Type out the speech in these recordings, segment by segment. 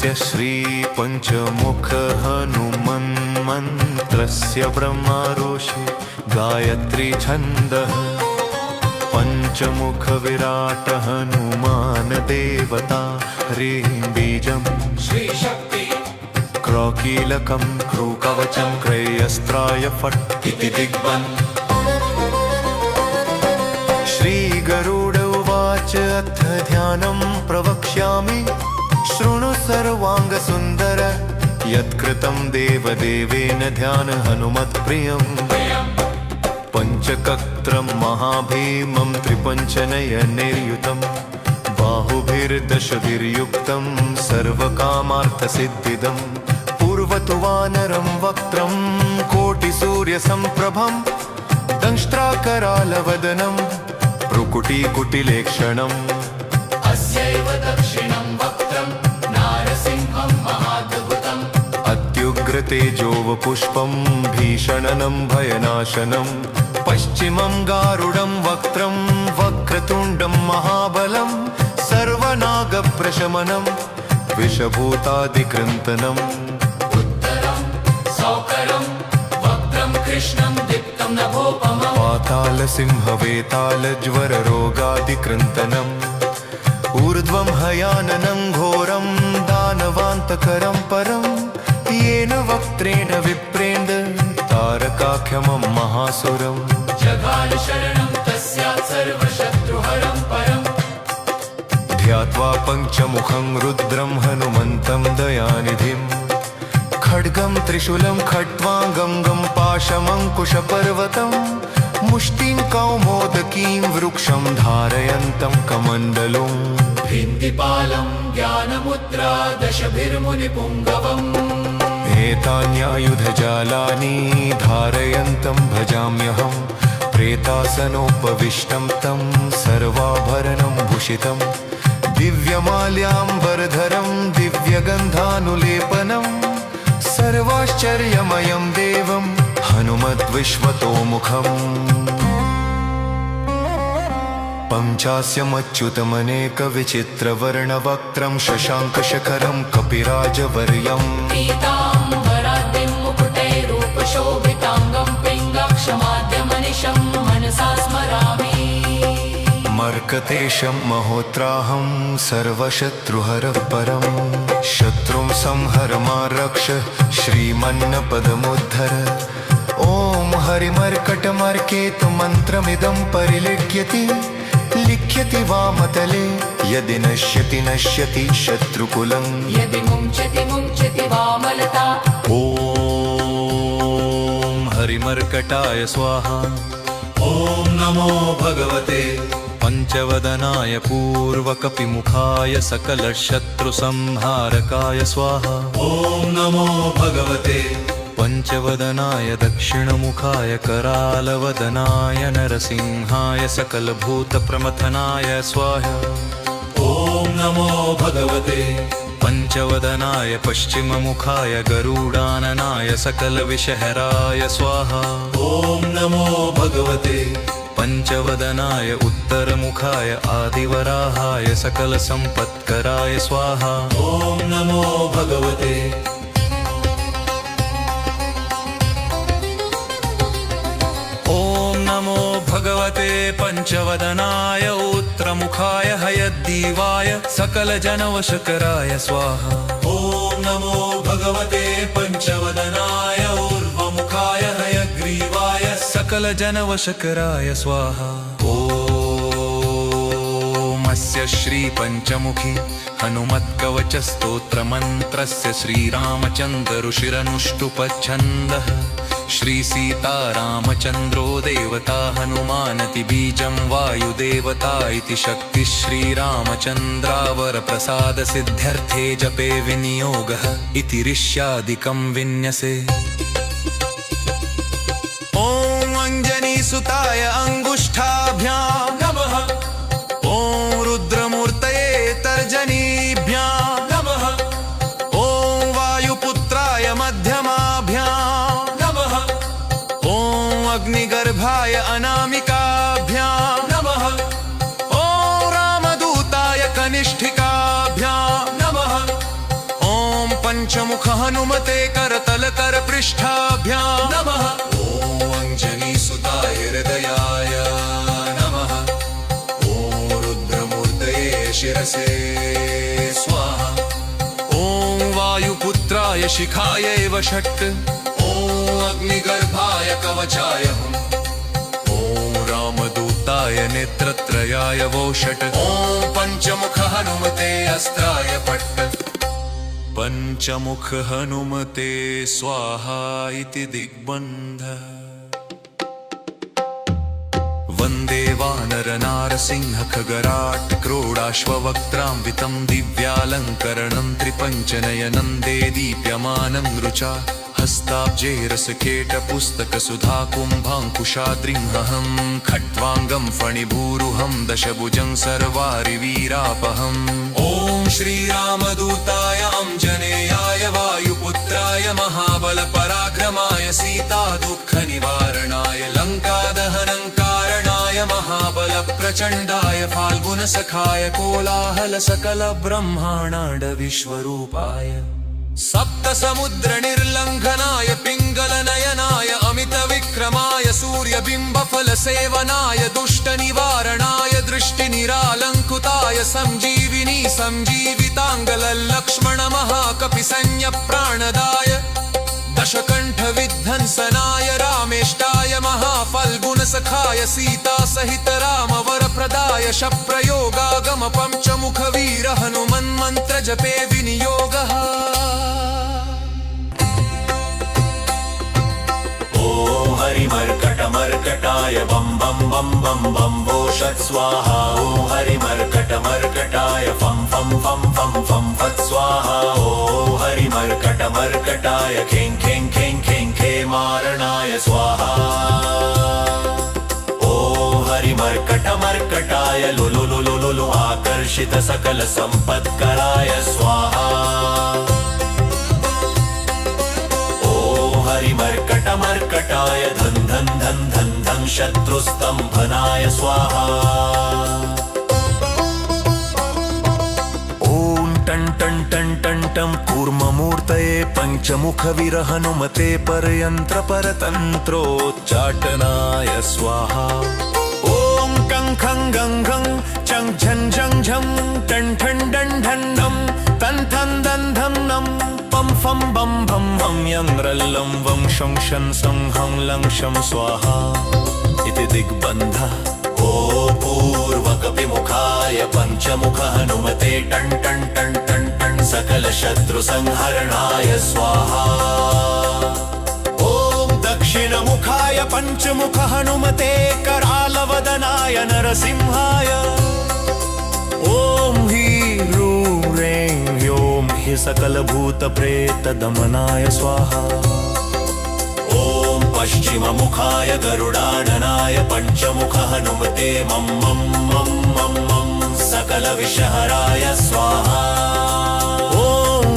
अस्य श्रीपञ्चमुख हनुमन्मन्त्रस्य ब्रह्मऋषि गायत्री छन्दः पञ्चमुख विराट हनुमान देवता ह्रीं बीजं श्रीशक्ति क्रौकीलकं क्रूकवचं क्रयस्त्राय फट् इति दिग्बन् श्रीगरुड उवाच अथ ध्यानं प्रवक्ष्यामि शृणु सर्वाङ्गसुन्दर यत्कृतं देवदेवेन ध्यान हनुमत्प्रियम् पञ्चकत्रं महाभीमं त्रिपञ्चनयनैर्युतं बाहुभिर्दशभिर्युक्तं सर्वकामार्थसिद्धिदं पूर्वतु वानरं वक्त्रं कोटिसूर्यसम्प्रभं दंष्ट्राकरालवदनं भ्रुकुटीकुटिलेक्षणम् अस्यैव दक्षिणं वक्त्रं नारसिंहं महाद्भुतम् अत्युग्रतेजोवपुष्पं भीषणनं भयनाशनं पश्चिमं गारुडं वक्त्रं वक्रतुण्डं महाबलं सर्वनागप्रशमनं विषभूतादिकृन्तनम् उत्तरं सौकरं वक्त्रं कृष्णं दीप्तं नभोपमम् पातालसिंहवेतालज्वररोगादिकृन्तनम् ऊर्ध्वं हयाननं घोरं दानवान्तकरं परं येन वक्त्रेण विप्रेन्द्र तारकाख्यमं महासुरम् जघान शरणं तस्यात् सर्वशत्रुहरं परम् ध्यात्वा पञ्चमुखं रुद्रं हनुमन्तं दयानिधिं खड्गं त्रिशूलं खट्वाङ्गं गं पाशमङ्कुशपर्वतं मुष्टिं कौमोदकीं वृक्षं धारयन्तं कमण्डलुं भिन्दिपालं ज्ञानमुद्रा दशभिर्मुनिपुङ्गवम् एतान्यायुधजालानि धारयन्तं भजाम्यहं प्रेतासनोपविष्टं तं सर्वाभरणं भूषितं दिव्यमाल्याम्बरधरं दिव्यगन्धानुलेपनं सर्वाश्चर्यमयं देवं हनुमद्विश्वतोमुखम् पञ्चास्यमच्युतमनेकविचित्रवर्णवक्त्रं शशाङ्कशखरं कपिराजवर्यम् पीताम्बराद्रिं मुकुटैरूपशोभिताङ्गं पिङ्गाक्षमाद्यमनिशं मनसा स्मरामि मर्कतेशं महोत्राहं सर्वशत्रुहरः परं शत्रुं संहर मा रक्ष श्रीमन्नपदमुद्धर ॐ हरिमर्कटमर्केतु मन्त्रमिदं परिलिख्यति लिख्यति वामतले यदि नश्यति नश्यति शत्रुकुलं यदि मुञ्चति मुञ्चति वामलता ॐ हरिमर्कटाय स्वाहा ॐ नमो भगवते पञ्चवदनाय पूर्वकपिमुखाय सकलशत्रुसंहारकाय स्वाहा ॐ नमो भगवते पञ्चवदनाय दक्षिणमुखाय करालवदनाय नरसिंहाय सकलभूतप्रमथनाय स्वाहा ॐ नमो भगवते पञ्चवदनाय पश्चिममुखाय गरुडाननाय सकलविषहराय स्वाहा ॐ नमो भगवते पञ्चवदनाय उत्तरमुखाय आदिवराहाय सकलसम्पत्कराय स्वाहा ॐ नमो भगवते ॐ नमो भगवते पञ्चवदनाय उत्तरमुखाय हयग्रीवाय सकलजनवशकराय स्वाहा ॐ नमो भगवते पञ्चवदनाय ऊर्ध्वमुखाय हयग्रीवाय सकलजनवशकराय स्वाहा ॐ अस्य श्रीपञ्चमुखी हनुमत्कवचस्तोत्रमन्त्रस्य श्रीरामचन्द्र ऋषिरनुष्टुप्छन्दः श्रीसीतारामचन्द्रो देवता हनुमानति बीजं वायुदेवता इति शक्तिः श्रीरामचन्द्रावरप्रसादसिद्ध्यर्थे जपे विनियोगः इति ऋष्यादिकं विन्यसे ॐ अञ्जनीसुताय अङ्गुष्ठाभ्यां नमः ॐ रुद्रमूर्तये तर्जनीभ्यां नमः ॐ वायुपुत्राय मध्यमाभ्यां नमः ॐ अग्निगर्भाय अनामिकाभ्यां नमः ॐ रामदूताय कनिष्ठिकाभ्यां नमः ॐ शिखाय एव षट् ॐ अग्निगर्भाय कवचाय हुम् ॐ रामदूताय नेत्रत्रयाय वो षट् ॐ पञ्चमुख हनुमते अस्त्राय फट् पञ्चमुख हनुमते स्वाहा इति दिग्बन्ध वन्दे वानरनारसिंह खगराट् क्रोडाश्ववक्त्रान्वितं दिव्यालङ्करणं त्रिपञ्चनयनं दे दीप्यमानं रुचा हस्ताब्जेरसकेटपुस्तकसुधाकुम्भाङ्कुशाद्रिंहं खट्वाङ्गं फणिभूरुहं दशभुजं सर्वारिवीरापहम् ॐ श्रीरामदूताय अंजनेयाय वायुपुत्राय महाबलपराक्रमाय सीतादुःखनिवारणाय लङ्कादहनङ्कारणाय महाबलप्रचण्डाय फाल्गुनसखाय कोलाहलसकलब्रह्माण्ड विश्वरूपाय सप्तसमुद्रनिर्लङ्घनाय पिङ्गलनयनाय अमितविक्रमाय सूर्यबिम्बफलसेवनाय दुष्टनिवारणाय दृष्टिनिरालङ्कृताय सञ्जीविनी सञ्जीविताङ्गलक्ष्मणमहाकपिसैन्यप्राणदाय दशकण्ठविध्वंसनाय रामेष्टाय महाफल्गुनसखाय सीतासहित रामवरप्रदाय शप्रयोगागम पञ्चमुखवीर हनुमन्मन्त्रजपे विनियोगः हरिमर्कटमर्कटाय बं बं बं बं बं वोषत् स्वाहा ॐ हरिमर्कटमर्कटाय फं फं फं फं फं फत् स्वाहा ॐ हरिमर्कटमर्कटाय खें खें खें खें खे मारणाय स्वाहा ॐ हरिमर्कटमर्कटाय लुलु लुलु लुलु आकर्षित सकल सम्पत्कराय स्वाहा हरिमर्कटमर्कटाय धन धन धन धन धन शत्रुस्तंभनाय स्वाहा ॐ टं टं टं टं टं कूर्ममूर्तये पञ्चमुखवीर हनुमते परयन्त्रपरतन्त्रोच्चाटनाय स्वाहा ॐ कं खं गं खं चं झं झं झं टं ठं डं ढं ढं तं थं दं धं नं पं फं बं भं भं यं रल्लं वं शं शन सं हं लं शं स्वाहा इति दिग्बन्धः ॐ पूर्वकपिमुखाय पञ्चमुख हनुमते टं टं टं टं टं सकल शत्रु संहरणाय स्वाहा ॐ दक्षिणमुखाय पञ्चमुख हनुमते करालवदनाय नरसिंहाय ॐ ह्रीं ह्रें ह्यों हि सकलभूतप्रेतदमनाय स्वाहा ॐ पश्चिममुखाय गरुडाननाय पञ्चमुख हनुमते मं मं मं मं मं सकलविषहराय स्वाहा ॐ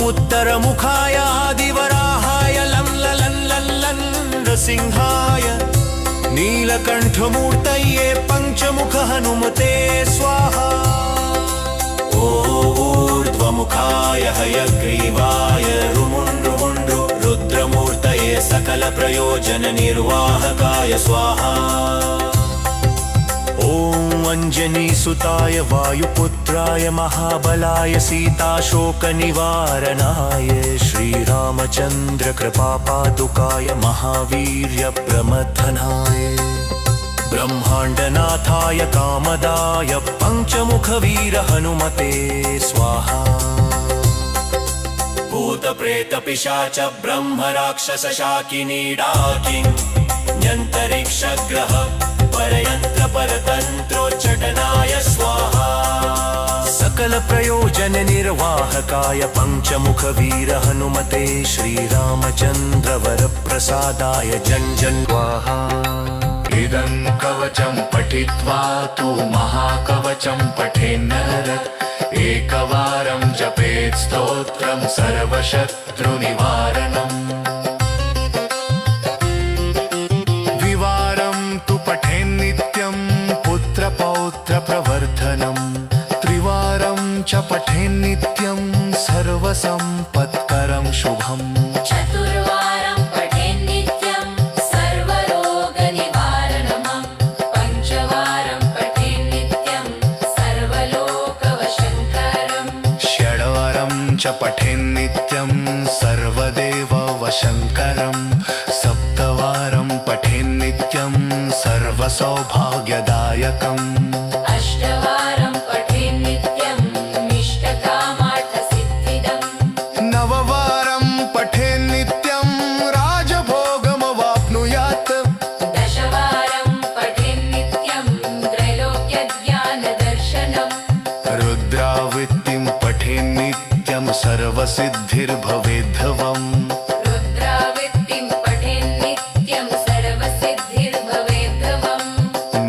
उत्तरमुखाय आदिवराहाय लं ललं लं लं नृसिंहाय नीलकण्ठमूर्तये पञ्चमुख हनुमते स्वाहा ऊर्ध्वमुखाय हयग्रीवाय रुमुण्ड्रुमुण्ड्रु रुद्रमूर्तये सकलप्रयोजननिर्वाहकाय स्वाहा ॐ अञ्जनीसुताय वायुपुत्राय महाबलाय सीताशोकनिवारणाय श्रीरामचन्द्रकृपापादुकाय महावीर्यप्रमथनाय ब्रह्माण्डनाथाय कामदाय पञ्चमुखवीर हनुमते स्वाहा भूतप्रेतपिशाच ब्रह्मराक्षस शाकिनी डाकिन्यन्तरिक्षग्रह परयन्त्रपरतन्त्रोच्चटनाय स्वाहा सकलप्रयोजननिर्वाहकाय पञ्चमुखवीर हनुमते श्रीरामचन्द्रवरप्रसादाय जं जं स्वाहा इदं कवचं पठित्वा तु महाकवचं पठेन्नर एकवारं जपेत् स्तोत्रं सर्वशत्रुनिवारणम् द्विवारं तु पठेन्नित्यं पुत्रपौत्रप्रवर्धनं त्रिवारं च पठेन्नित्यं सर्वसम्पत्करं शुभम् चतुर्वारं पठेन्नित्यं सर्वरोगनिवारणम् पञ्चवारं पठेन्नित्यं सर्वलोकवशङ्करम् षड्वारं च पठेन्नित्यं सर्वदेव सौभाग्यदायकम् अष्टवारं पठेन्नित्यम् इष्टकामार्थसिद्धिदम् नववारं पठेन्नित्यं राजभोगमवाप्नुयात् दशवारं पठेन्नित्यं त्रैलोक्यज्ञानदर्शनम् रुद्रावृत्तिं पठेन्नित्यं सर्वसिद्धिर्भवेद्धवम् रुद्रावृत्तिं पठेन्नित्यं सर्वसिद्धिर्भवेद्धवम्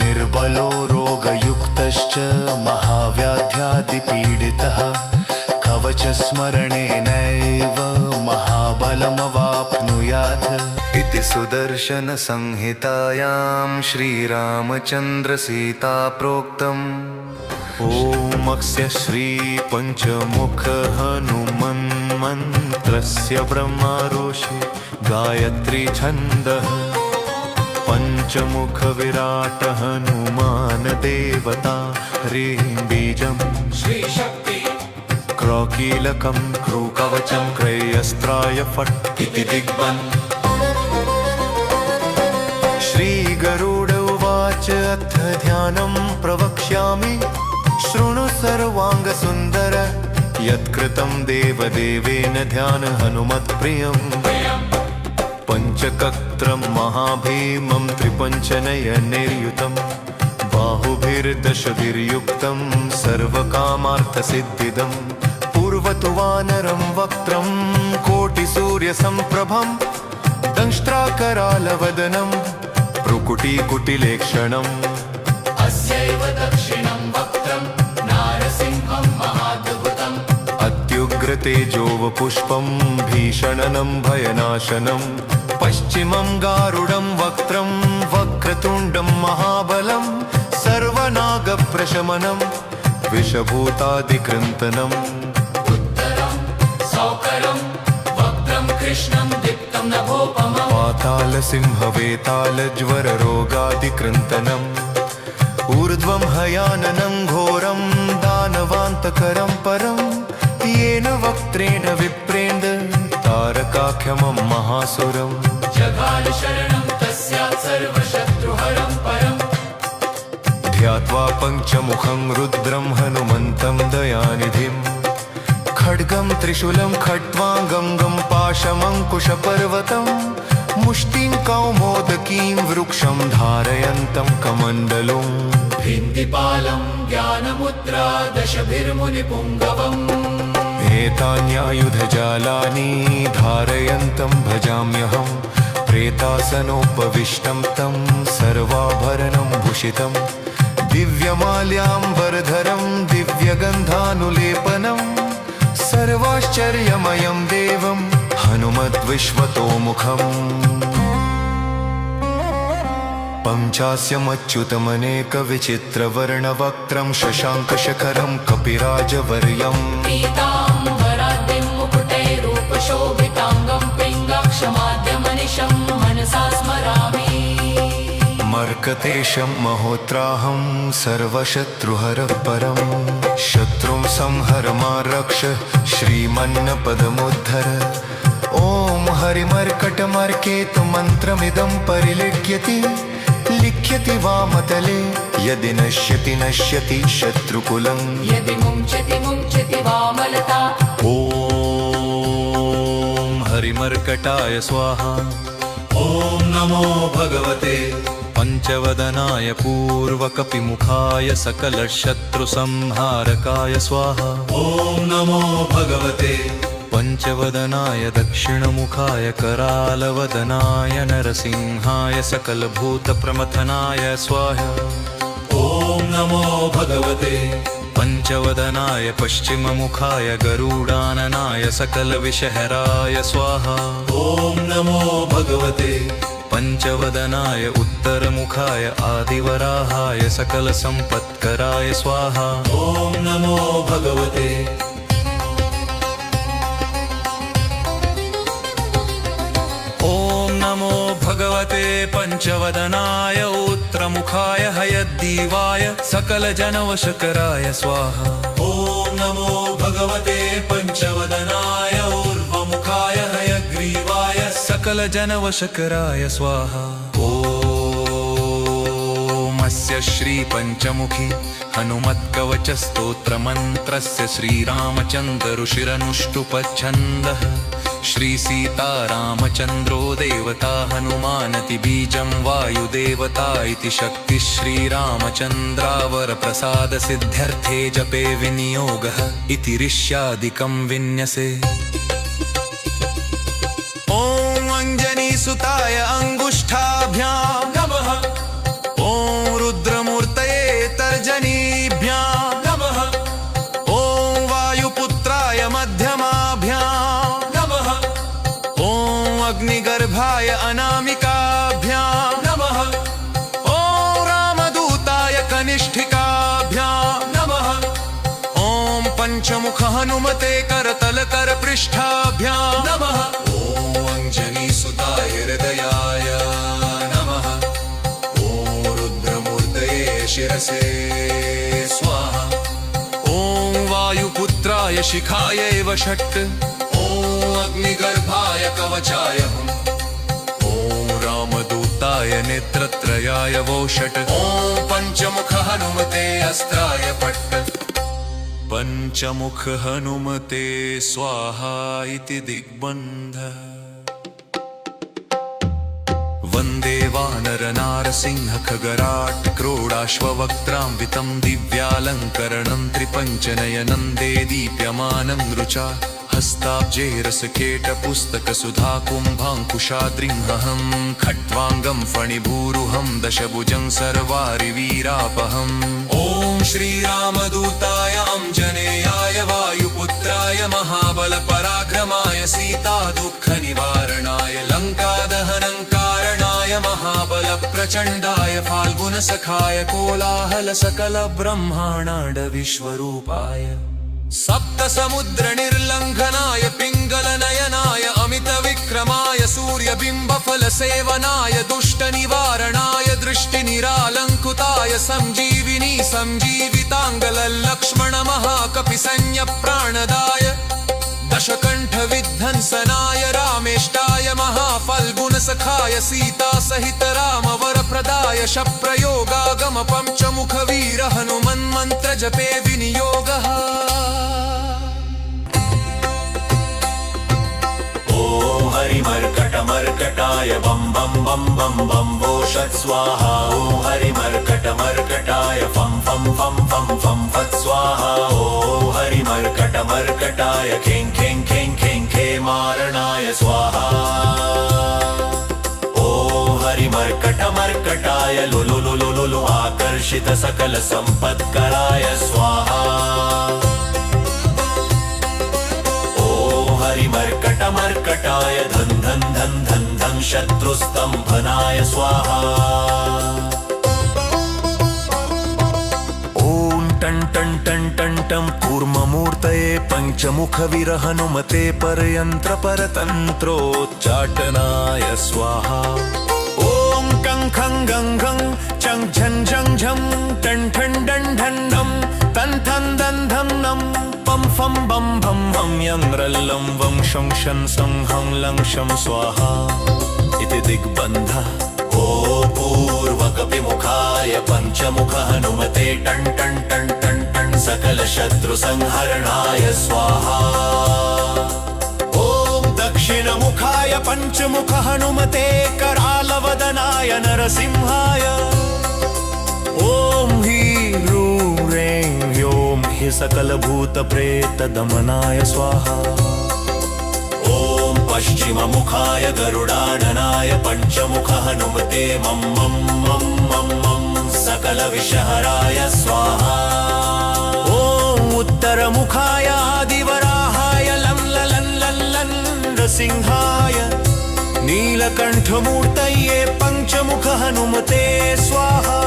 निर्बलो रोगयुक्तश्च महाव्याध्यादिपीडितः कवचस्मरणेनैव महाबलमवाप्नुयात् इति सुदर्शनसंहितायां श्रीरामचन्द्रसीता प्रोक्तम् ॐ श्रीपञ्चमुखहनुमन्मन्त्रस्य ब्रह्मऋषि गायत्री छन्दः पञ्चमुखविराट हनुमान देवता ह्रीं बीजम् श्रीशक्ति क्रौकीलकं क्रूकवचं क्रयस्त्राय फट् इति दिग्बन् श्रीगरुड उवाच अथ ध्यानं प्रवक्ष्यामि शृणु सर्वाङ्गसुन्दर यत्कृतं देवदेवेन ध्यान हनुमत्प्रियम् पञ्चकत्रं महाभीमं त्रिपञ्चनयनैर्युतं बाहुभिर्दशभिर्युक्तं सर्वकामार्थसिद्धिदं पूर्वतु वानरं वक्त्रं कोटिसूर्यसम्प्रभं दंष्ट्राकरालवदनं भ्रुकुटीकुटिलेक्षणम् अस्यैव दक्षिणं वक्त्रं नारसिंहं महाद्भुतम् अत्युग्रतेजोवपुष्पं भीषणनं भयनाशनं पश्चिमं गारुडं वक्त्रं वक्रतुण्डं महाबलं सर्वनागप्रशमनं विषभूतादिकृन्तनम् उत्तरं सौकरं वक्त्रं कृष्णं दीप्तं नभोपमम् पातालसिंहवेतालज्वररोगादिकृन्तनम् ऊर्ध्वं हयाननं घोरं दानवान्तकरं परं येन वक्त्रेण विप्रेन्द्र तारकाख्यमं महासुरम् जघान शरणं तस्यात् सर्वशत्रुहरं परम् ध्यात्वा पञ्चमुखं रुद्रं हनुमन्तं दयानिधिं खड्गं त्रिशूलं खट्वाङ्गं गं पाशमङ्कुशपर्वतं मुष्टिं कौमोदकीं वृक्षं धारयन्तं कमण्डलुम् भिन्दिपालं ज्ञानमुद्रा दशभिर्मुनिपुङ्गवम् एतान्यायुधजालानि धारयन्तं भजाम्यहं प्रेतासनोपविष्टं तं सर्वाभरणं भूषितं दिव्यमाल्याम्बरधरं दिव्यगन्धानुलेपनं सर्वाश्चर्यमयं देवं हनुमद्विश्वतोमुखम् पञ्चास्यमच्युतमनेकविचित्रवर्णवक्त्रं शशाङ्कशखरं कपिराजवर्यम् पीताम्बराद्रिं मुकुटैरूपशोभिताङ्गं पिङ्गाक्षमाद्यमनिशं मनसा स्मरामि मर्कतेशं महोत्राहं सर्वशत्रुहरः परं शत्रुं संहर मा रक्ष श्रीमन्नपदमुद्धर ॐ हरिमर्कटमर्केतु मन्त्रमिदं परिलिख्यति लिख्यति वामतले यदि नश्यति नश्यति शत्रुकुलं यदि मुञ्चति मुञ्चति वामलता ॐ हरिमर्कटाय स्वाहा ॐ नमो भगवते पञ्चवदनाय पूर्वकपिमुखाय सकलशत्रुसंहारकाय स्वाहा ॐ नमो भगवते पञ्चवदनाय दक्षिणमुखाय करालवदनाय नरसिंहाय सकलभूतप्रमथनाय स्वाहा ॐ नमो भगवते पञ्चवदनाय पश्चिममुखाय गरुडाननाय सकलविषहराय स्वाहा ॐ नमो भगवते पञ्चवदनाय उत्तरमुखाय आदिवराहाय सकलसम्पत्कराय स्वाहा ॐ नमो भगवते ॐ नमो भगवते पञ्चवदनाय उत्तरमुखाय हयग्रीवाय सकलजनवशकराय स्वाहा ॐ नमो भगवते पञ्चवदनाय ऊर्ध्वमुखाय हयग्रीवाय सकलजनवशकराय स्वाहा ॐ रामस्य श्रीपञ्चमुखी हनुमत्कवचस्तोत्रमन्त्रस्य श्रीरामचन्द्र ऋषिरनुष्टुपच्छन्दः श्रीसीतारामचन्द्रो देवता हनुमानति बीजं वायुदेवता इति शक्तिः श्रीरामचन्द्रावरप्रसादसिद्ध्यर्थे जपे विनियोगः इति ऋष्यादिकं विन्यसे। ॐ अञ्जनीसुताय अङ्गुष्ठाभ्यां नमः। ॐ रुद्रमूर्तये तर्जनीभ्यां नमः। ॐ वायुपुत्राय मध्यमाभ्यां नमः। ॐ अग्निगर्भाय अनामिकाभ्यां नमः। ॐ रामदूताय कनिष्ठिकाभ्यां नमः। ॐ पञ्चमुख हनुमते करतलकरपृष्ठाभ्यां नमः। अञ्जनीसुताय हृदयाय नमः। ॐ रुद्रमूर्तये शिरसे स्वाहा। ॐ वायुपुत्राय शिखाय एव षट्। ॐ अग्निगर्भाय कवचाय हुम्। ॐ रामदूताय नेत्रत्रयाय वो षट्। ॐ पञ्चमुख हनुमते अस्त्राय पट्ट। पञ्चमुख हनुमते स्वाहा इति दिग्बन्ध। वन्दे वानरनारसिंह खगराट् क्रोडाश्ववक्त्रान्वितं दिव्यालङ्करणं त्रिपञ्चनयनं दे दीप्यमानं रुचा हस्ताब्जेरसकेटपुस्तकसुधाकुम्भाङ्कुशाद्रिंहं खट्वाङ्गं फणिभूरुहं दशभुजं सर्वारिवीरापहम्। ॐ श्रीरामदूताय अञ्जनेयाय वायुपुत्राय महाबलपराक्रमाय सीतादुःखनिवारणाय लङ्कादहनङ्कारणाय महाबलप्रचण्डाय फाल्गुनसखाय कोलाहलसकलब्रह्माण्ड विश्वरूपाय सप्तसमुद्रनिर्लङ्घनाय पिङ्गलनयनाय अमितविक्रमाय सूर्यबिम्बफलसेवनाय दुष्टनिवारणाय दृष्टिनिरालङ्कृताय सञ्जीविनी सञ्जीविताङ्गलल्लक्ष्मणमहाकपिसंज्ञप्राणदाय दशकण्ठविध्वंसनाय रामेष्टाय महाफल्गुनसखाय सीतासहित रामवरप्रदाय शप्रयोगागम पञ्चमुखवीर हनुमन्मन्त्रजपे विनियोगः। हरिमर्कटमर्कटाय बं बं बं बं बं वोषत् स्वाहा। ॐ हरिमर्कटमर्कटाय फं फं फं फं फं फत् स्वाहा। ॐ हरिमर्कटमर्कटाय खें खें खें खें खेमारणाय स्वाहा। ॐ हरिमर्कटमर्कटाय लुलु लुलु लुलु आकर्षित सकल सम्पत्कराय स्वाहा। हरिमर्कटमर्कटाय धन धन धन धन धन शत्रुस्तम्भनाय स्वाहा। ॐ टं टं टं टं टं कूर्ममूर्तये पञ्चमुखवीर हनुमते परयन्त्रपरतन्त्रोच्चाटनाय स्वाहा। ॐ कं खं गं खं चं झं झं झं टं ठं डं ढं नं तं थं दं धं नं पं फं बं भं भं यङ्ग्रल्लं वं शं शन सं हं लं शं स्वाहा इति दिग्बन्धः। ॐ पूर्वकपिमुखाय पञ्चमुख हनुमते टं टं टं टं टं सकलशत्रुसंहरणाय स्वाहा। ॐ दक्षिणमुखाय पञ्चमुख हनुमते करालवदनाय नरसिंहाय। ॐ ह्रीं ह्रें ह्यों हि सकलभूतप्रेतदमनाय स्वाहा। ॐ पश्चिममुखाय गरुडाननाय पञ्चमुख हनुमते मं मं मं मं मं सकलविषहराय स्वाहा। ॐ उत्तरमुखाय आदिवराहाय लं ललं लं लं नृसिंहाय नीलकण्ठमूर्तये पञ्चमुख हनुमते स्वाहा।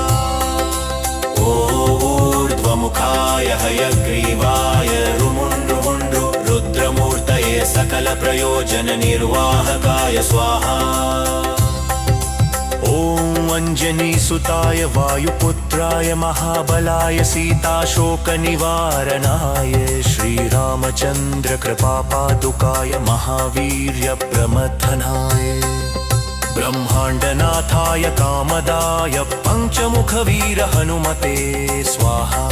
ऊर्ध्वमुखाय हयग्रीवाय रुमुण्ड्रुमुण्ड्रु रुद्रमूर्तये सकलप्रयोजननिर्वाहकाय स्वाहा। ॐ अञ्जनीसुताय वायुपुत्राय महाबलाय सीताशोकनिवारणाय श्रीरामचन्द्र कृपापादुकाय महावीर्यप्रमथनाय ब्रह्माण्डनाथाय कामदाय पञ्चमुखवीर हनुमते स्वाहा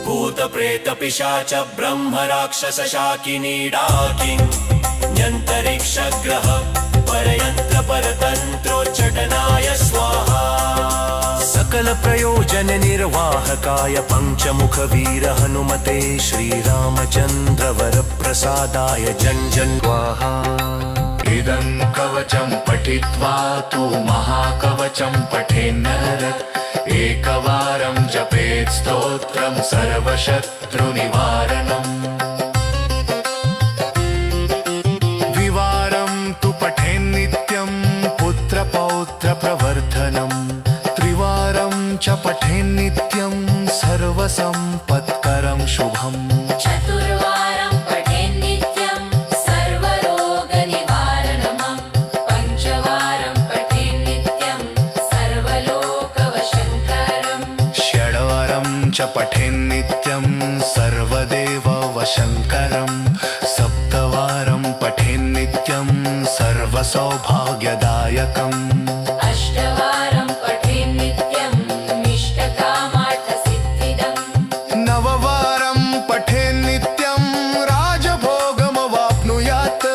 भूतप्रेतपिशाच ब्रह्मराक्षस शाकिनी डाकिन्यन्तरिक्षग्रह परयन्त्र परतन्त्रोच्चाटनाय स्वाहा सकल प्रयोजन निर्वाहकाय पञ्चमुखवीर हनुमते श्रीरामचन्द्र वरप्रसादाय जन जन स्वाहा इदं कवचं पठित्वा तु महाकवचं पठेन्नर एकवारं जपेत् स्तोत्रं सर्वशत्रुनिवारणम् द्विवारं तु पठेन्नित्यं पुत्रपौत्रप्रवर्धनं त्रिवारं च पठेन्नित्यं सर्वसम्पत्करं शुभम् चतुर्वारं पठेन्नित्यं सर्वरोगनिवारणम् पञ्चवारं पठेन्नित्यं सर्वलोकवशङ्करम् षड्वारं च पठेन्नित्यं सर्वदेववशङ्करं सप्तवारं पठेन्नित्यं सर्वसौभाग्यदायकम् अष्टवारं पठेन्नित्यं इष्टकामार्थसिद्धिदम् नववारं पठेन्नित्यं राजभोगमवाप्नुयात्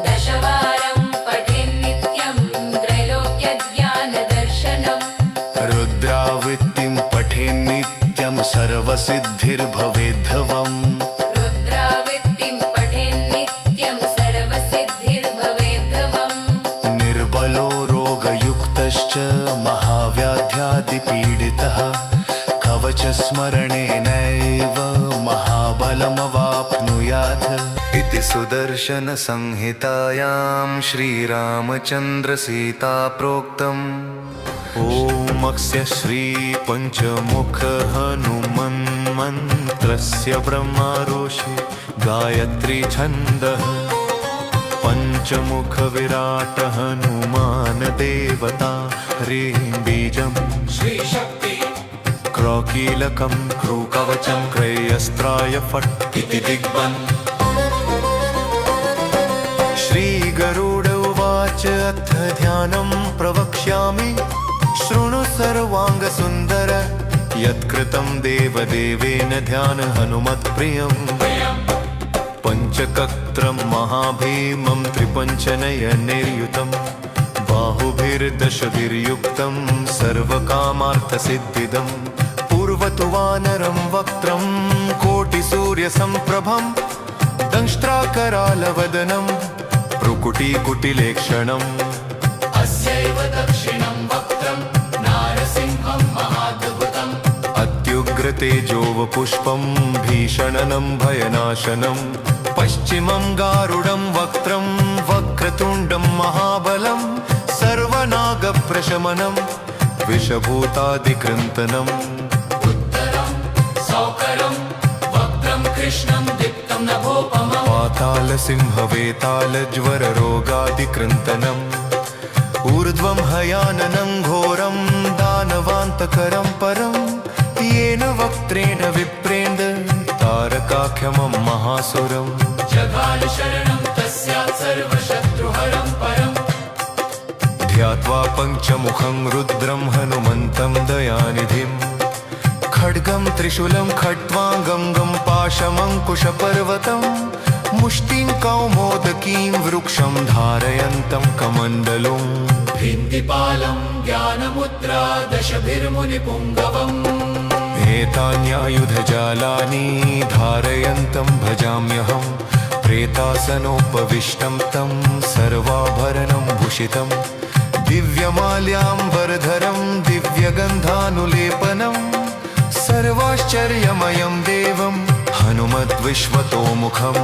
दशवारं पठेन्नित्यं त्रैलोक्यज्ञानदर्शनम् रुद्रावृत्तिं पठेन्नित्यं सर्वसिद्धिर्भवेद्धवम् रुद्रावृत्तिं पठेन्नित्यं सर्वसिद्धिर्भवेद्धवम् निर्बलो रोगयुक्तश्च महाव्याध्यादिपीडितः कवचस्मरणेनैव महाबलमवाप्नुयात् इति सुदर्शनसंहितायां श्रीरामचन्द्रसीता प्रोक्तम् ॐ श्रीपञ्चमुख हनुमन्मन्त्रस्य ब्रह्मारोषे गायत्री छन्दः पञ्चमुख विराट हनुमान देवता ह्रीं बीजम् श्रीशक्ति क्रौकीलकं क्रूकवचं क्रयस्त्राय फट् इति दिग्बन् श्रीगरुड उवाच अथ ध्यानं प्रवक्ष्यामि शृणु सर्वाङ्गसुन्दर यत्कृतं देवदेवेन ध्यान हनुमत्प्रियम् पञ्चकत्रं महाभीमं त्रिपञ्चनयनैर्युतं बाहुभिर्दशभिर्युक्तं सर्वकामार्थसिद्धिदं पूर्वतु वानरं वक्त्रं कोटिसूर्यसम्प्रभं दंष्ट्राकरालवदनं भ्रुकुटीकुटिलेक्षणम् अस्यैव दक्षिणं वक्त्रं नारसिंहं महाद्भुतम् अत्युग्रतेजोवपुष्पं भीषणनं भयनाशनं पश्चिमं गारुडं वक्त्रं वक्रतुण्डं महाबलं सर्वनागप्रशमनं विषभूतादिकृन्तनम् उत्तरं सौकरं वक्त्रं कृष्णं दीप्तं नभोपमम् पातालसिंहवेतालज्वररोगादिकृन्तनम् ऊर्ध्वं हयाननं घोरं दानवान्तकरं परं येन वक्त्रेण विप्रेन्द तारकाख्यमं महासुरम् जगालशरणं तस्यात् सर्वशत्रुहरं परम् ध्यात्वा पञ्चमुखं रुद्रं हनुमन्तं दयानिधिं खड्गं त्रिशूलं खट्वाङ्गं पाशमङ्कुशपर्वतं मुष्टिं कौमोदकीं वृक्षं धारयन्तं कमण्डलुम् भिन्दिपालं ज्ञानमुद्रा दशभिर्मुनिपुङ्गवम् एतान्यायुधजालानि धारयन्तं भजाम्यहं प्रेतासनोपविष्टं तं सर्वाभरणं भूषितं दिव्यमाल्याम्बरधरं दिव्यगन्धानुलेपनं सर्वाश्चर्यमयं देवं हनुमद्विश्वतोमुखम्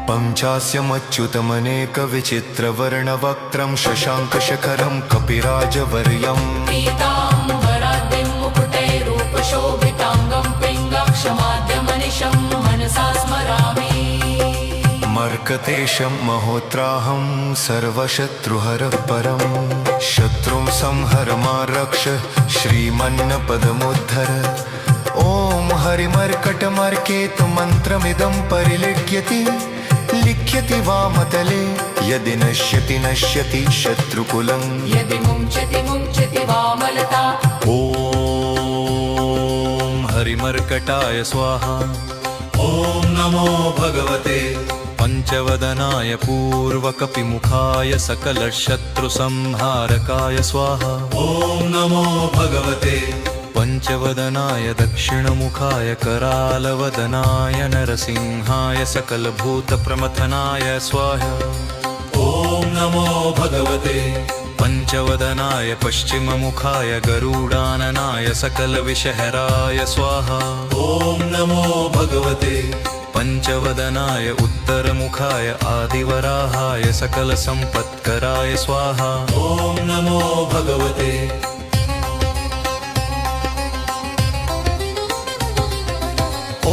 पञ्चास्यमच्युतमनेकविचित्रवर्णवक्त्रं शशाङ्कशखरं कपिराजवर्यम् पीताम्बराद्रिं मुकुटैरूपशोभिताङ्गं पिङ्गाक्षमाद्यमनिशं मनसा स्मरामि मर्कतेशं महोत्राहं सर्वशत्रुहरः परं शत्रुं संहर मा रक्ष श्रीमन्नपदमुद्धर ॐ हरिमर्कटमर्केतु मन्त्रमिदं परिलिख्यति लिख्यति वामतले यदि नश्यति नश्यति शत्रुकुलम् यदि मुञ्चति मुञ्चति वामलता ॐ हरिमर्कटाय स्वाहा ॐ नमो भगवते पञ्चवदनाय पूर्वकपिमुखाय सकलशत्रुसंहारकाय स्वाहा ॐ नमो भगवते पञ्चवदनाय दक्षिणमुखाय करालवदनाय नरसिंहाय सकलभूतप्रमथनाय स्वाहा ॐ नमो भगवते पञ्चवदनाय पश्चिममुखाय गरुडाननाय सकलविषहराय स्वाहा ॐ नमो भगवते पञ्चवदनाय उत्तरमुखाय आदिवराहाय सकलसम्पत्कराय स्वाहा ॐ नमो भगवते ॐ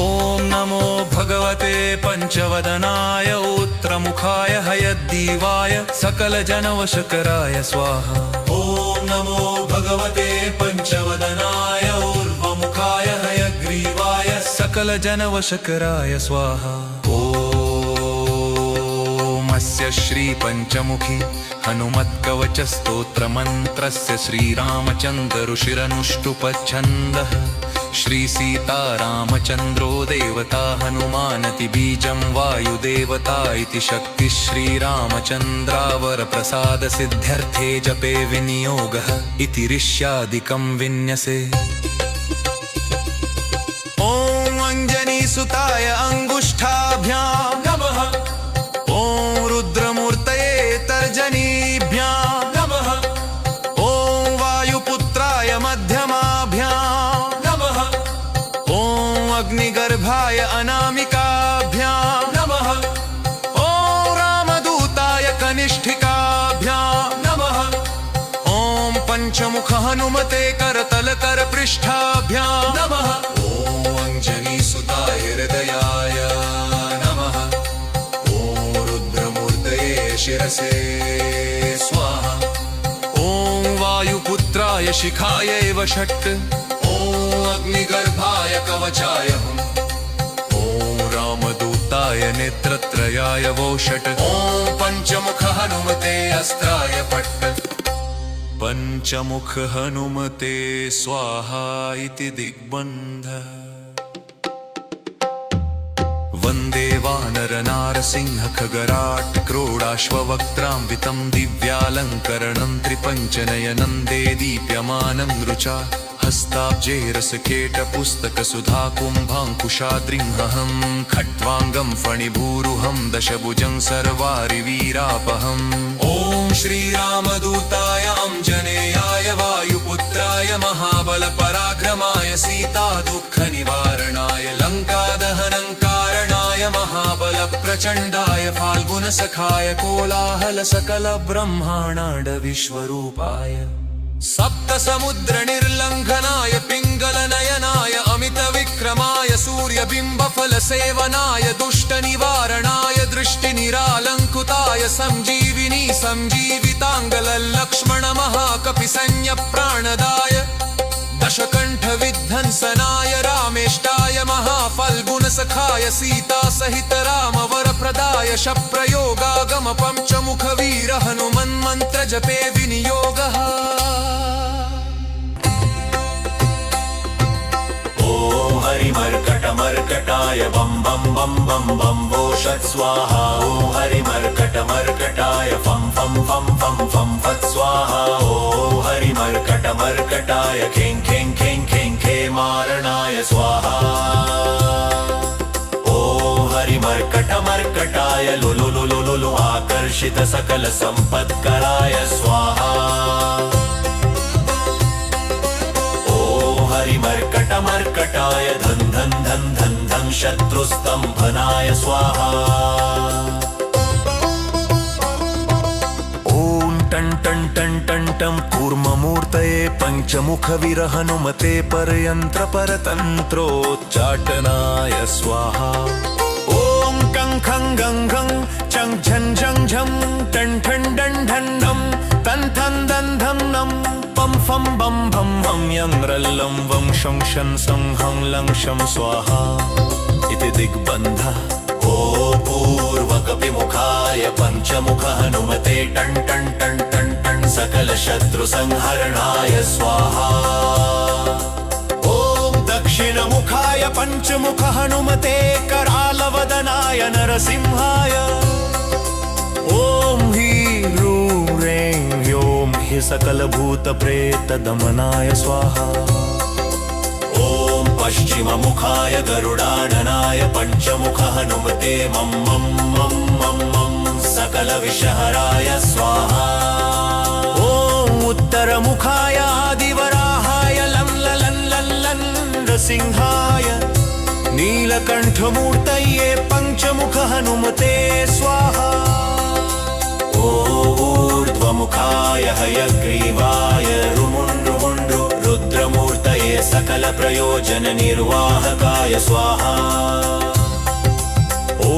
नमो भगवते पञ्चवदनाय उत्तरमुखाय हयग्रीवाय सकलजनवशकराय स्वाहा ॐ नमो भगवते पञ्चवदनाय ऊर्ध्वमुखाय हयग्रीवाय सकलजनवशकराय स्वाहा ॐ श्रीपञ्चमुखी हनुमत्कवचस्तोत्रमन्त्रस्य श्रीरामचन्द्रऋषिरनुष्टुपच्छन्दः श्रीसीतारामचन्द्रो देवता हनुमानति बीजं वायुदेवता इति शक्तिः श्रीरामचन्द्रावरप्रसादसिद्ध्यर्थे जपे विनियोगः इति ऋष्यादिकं विन्यसे ॐ अञ्जनीसुताय अङ्गुष्ठाभ्यां नमः ॐ रुद्रमूर्तये तर्जनीभ्यां नमः ॐ वायुपुत्राय मध्यमाभ्यां नमः ॐ अग्निगर्भाय अनामिकाभ्यां नमः ॐ रामदूताय कनिष्ठिकाभ्यां नमः ॐ पञ्चमुख हनुमते करतलकरपृष्ठाभ्यां नमः ॐ अञ्जनीसुताय हृदयाय नमः ॐ रुद्रमूर्तये शिरसे स्वाहा ॐ वायुपुत्राय शिखाय एव षट् ॐ अग्निगर्भाय कवचाय हुम् ॐ रामदूताय नेत्रत्रयाय वो षट् ॐ पञ्चमुख हनुमते अस्त्राय फट् पञ्चमुख हनुमते स्वाहा इति दिग्बन्ध वन्दे वानरनारसिंह खगराट् क्रोडाश्ववक्त्रान्वितं दिव्यालङ्करणं त्रिपञ्चनयनं दे दीप्यमानं रुचा हस्ताब्जेरसकेटपुस्तकसुधाकुम्भाङ्कुशाद्रिंहं खट्वाङ्गं फणिभूरुहं दशभुजं सर्वारिवीरापहम् ॐ श्रीरामदूताय अञ्जनेयाय वायुपुत्राय महाबलपराक्रमाय सीतादुःखनिवारणाय लङ्कादहनङ्कारणाय महाबलप्रचण्डाय फाल्गुनसखाय कोलाहलसकलब्रह्माण्डविश्वरूपाय सप्तसमुद्रनिर्लङ्घनाय पिङ्गलनयनाय अमितविक्रमाय सूर्यबिम्बफलसेवनाय दुष्टनिवारणाय दृष्टिनिरालङ्कृताय सञ्जीविनी सञ्जीविताङ्गलक्ष्मणमहाकपिसंज्ञप्राणदाय दशकण्ठविध्वंसनाय रामेष्टाय महाफल्गुनसखाय सीतासहित रामवरप्रदाय शप्रयोगागमपञ्चमुखवीर हनुमन्मन्त्रजपे विनियोगः ॐ हरिमर्कटमर्कटाय बं बं बं बं बं वोषत् स्वाहा ॐ हरिमर्कटमर्कटाय फं फं फं फं फं फत् स्वाहा ॐ हरिमर्कटमर्कटाय खें खें खें खें खे मारणाय स्वाहा ॐ हरिमर्कटमर्कटाय लुलु लुलु लुलु आकर्षित सकल सम्पत्कराय स्वाहा हरिमर्कटमर्कटाय धन धन धन धन धन शत्रुस्तम्भनाय स्वाहा ॐ टन् टन् टन् टन् टं कूर्ममूर्तये पञ्चमुखवीर हनुमते परयन्त्रपरतन्त्रोच्चाटनाय स्वाहा ॐ कं खं गं घं चं झं झं झं टन् ठन् डन् ढन् नं तन् थन् दन् धं नं पं फं बं भं भं यं रल्लं वं शं शन सं हं लं शं स्वाहा इति दिग्बन्धः ॐ ओ पूर्वकपिमुखाय पञ्चमुख हनुमते टन् टन् टन् टन् टन् सकलशत्रुसंहरणाय स्वाहा ॐ दक्षिणमुखाय पञ्चमुख हनुमते करालवदनाय नरसिंहाय ॐ ह्रीं ह्रीं ह्यों हि सकलभूतप्रेतदमनाय स्वाहा ॐ पश्चिममुखाय गरुडाननाय पञ्चमुख हनुमते मं मं मं मं मं सकलविषहराय स्वाहा ॐ उत्तरमुखाय आदिवराहाय लं ललं लं लं नृसिंहाय नीलकण्ठमूर्तये पञ्चमुख हनुमते स्वाहा ऊर्ध्वमुखाय हयग्रीवाय रुमुण्ड्रुमुण्ड्रु रुद्रमूर्तये सकलप्रयोजननिर्वाहकाय स्वाहा ॐ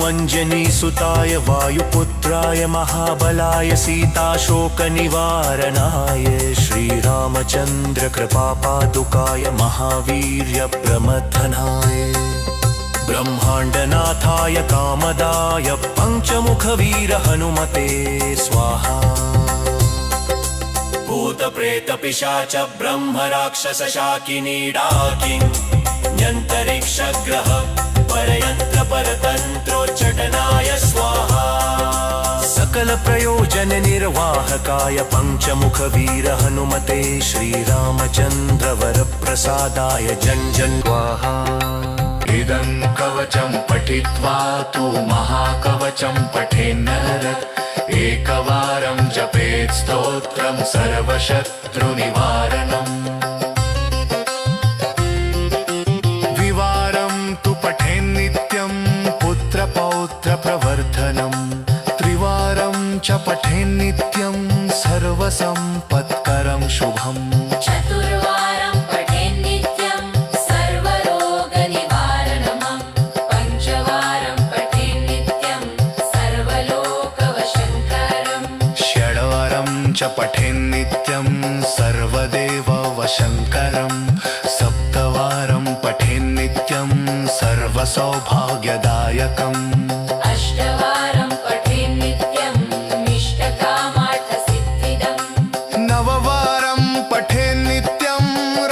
अञ्जनीसुताय वायुपुत्राय महाबलाय सीताशोकनिवारणाय श्रीरामचन्द्रकृपापादुकाय महावीर्यप्रमथनाय ब्रह्माण्डनाथाय कामदाय पञ्चमुखवीर हनुमते स्वाहा भूतप्रेतपिशाच ब्रह्मराक्षसशाकिनी डाकिन्यन्तरिक्षग्रह परयन्त्रपरतन्त्रोच्चटनाय स्वाहा सकलप्रयोजननिर्वाहकाय पञ्चमुखवीर हनुमते श्रीरामचन्द्रवरप्रसादाय जन् जन् स्वाहा इदं कवचं पठित्वा तु महाकवचं पठेन्नर एकवारं जपेत् स्तोत्रं सर्वशत्रुनिवारणम् द्विवारं तु पठेन्नित्यं पुत्रपौत्रप्रवर्धनं त्रिवारं च पठेन्नित्यं सर्वसम्पत्करं शुभम् चतुर्वारं पठेन्नित्यं सर्वरोगनिवारणमं पञ्चवारं पठेन्नित्यं सर्वलोकवशङ्करम् षड्वारं च पठेन्नित्यं सर्वदेववशङ्करं सप्तवारं पठेन्नित्यं सर्वसौभाग्यदायकम् अष्टवारं पठेन्नित्यं इष्टकामार्थसिद्धिदम् नववारं पठेन्नित्यं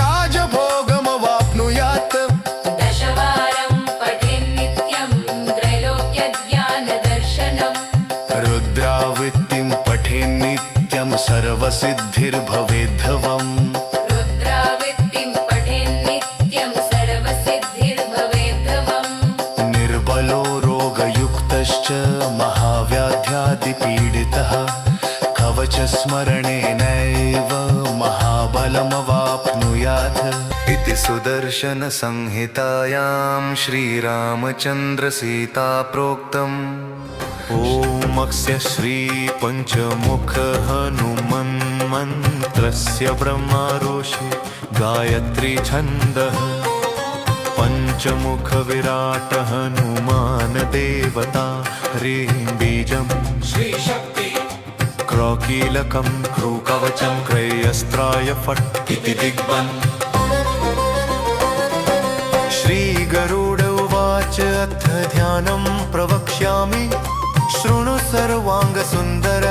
राजभोगमवाप्नुयात् दशवारं पठेन्नित्यं त्रैलोक्यज्ञानदर्शनम् रुद्रावृत्तिं पठेन्नित्यं सर्वसिद्धिर्भवेद्धवम् रुद्रावृत्तिं पठेन्नित्यं सर्वसिद्धिर्भवेद्धवम् निर्बलो रोगयुक्तश्च महाव्याध्यादिपीडितः कवचस्मरणेनैव महाबलमवाप्नुयात् इति सुदर्शनसंहितायां श्रीरामचन्द्रसीता प्रोक्तम् ॐ श्रीपञ्चमुख हनुमन्मन्त्रस्य ब्रह्मारोषे गायत्री छन्दः पञ्चमुख विराट हनुमान देवता ह्रीं बीजं श्रीशक्ति क्रौकीलकं क्रूकवचं क्रयस्त्राय फट् इति दिग्बन् श्रीगरुड उवाच अथ ध्यानं प्रवक्ष्यामि शृणु सर्वाङ्गसुन्दर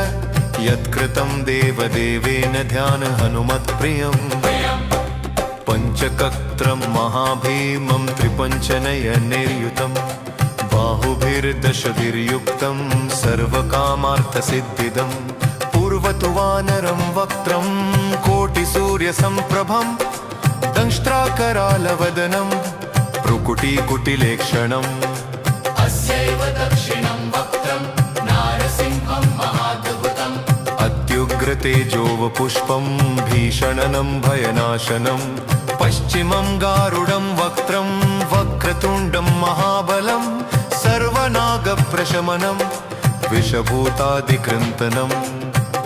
यत्कृतं देवदेवेन ध्यान हनुमत्प्रियम् पञ्चकत्रं महाभीमं त्रिपञ्चनयनैर्युतं बाहुभिर्दशभिर्युक्तं सर्वकामार्थसिद्धिदं पूर्वतु वानरं वक्त्रं कोटिसूर्यसम्प्रभं दंष्ट्राकरालवदनं भ्रुकुटीकुटिलेक्षणम् अस्यैव दक्षिणं वक्त्रं नारसिंहं महाद्भुतम् अत्युग्रतेजोवपुष्पं भीषणनं भयनाशनं पश्चिमं गारुडं वक्त्रं वक्रतुण्डं महाबलं सर्वनागप्रशमनं विषभूतादिकृन्तनम्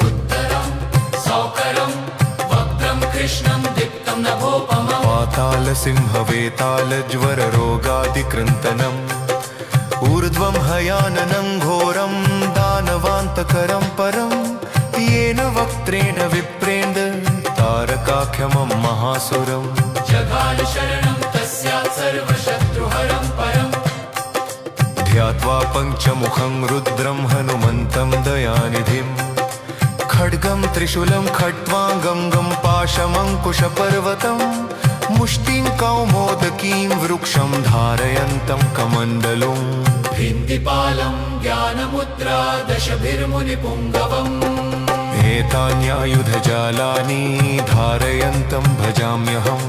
उत्तरं सौकरं वक्त्रं कृष्णं दीप्तं नभोपमम् पातालसिंहवेतालज्वररोगादिकृन्तनम् ऊर्ध्वं हयाननं घोरं दानवान्तकरं परं येन वक्त्रेण विप्रेन्द्र तारकाख्यमं महासुरम् जघान शरणं तस्यात् सर्वशत्रुहरं परम् ध्यात्वा पञ्चमुखं रुद्रं हनुमन्तं दयानिधिं खड्गं त्रिशूलं खट्वाङ्गं पाशमङ्कुशपर्वतं मुष्टिं कौमोदकीं वृक्षं धारयन्तं कमण्डलुं भिन्दिपालं ज्ञानमुद्रा दशभिर्मुनिपुङ्गवम् एतान्यायुधजालानि धारयन्तं भजाम्यहं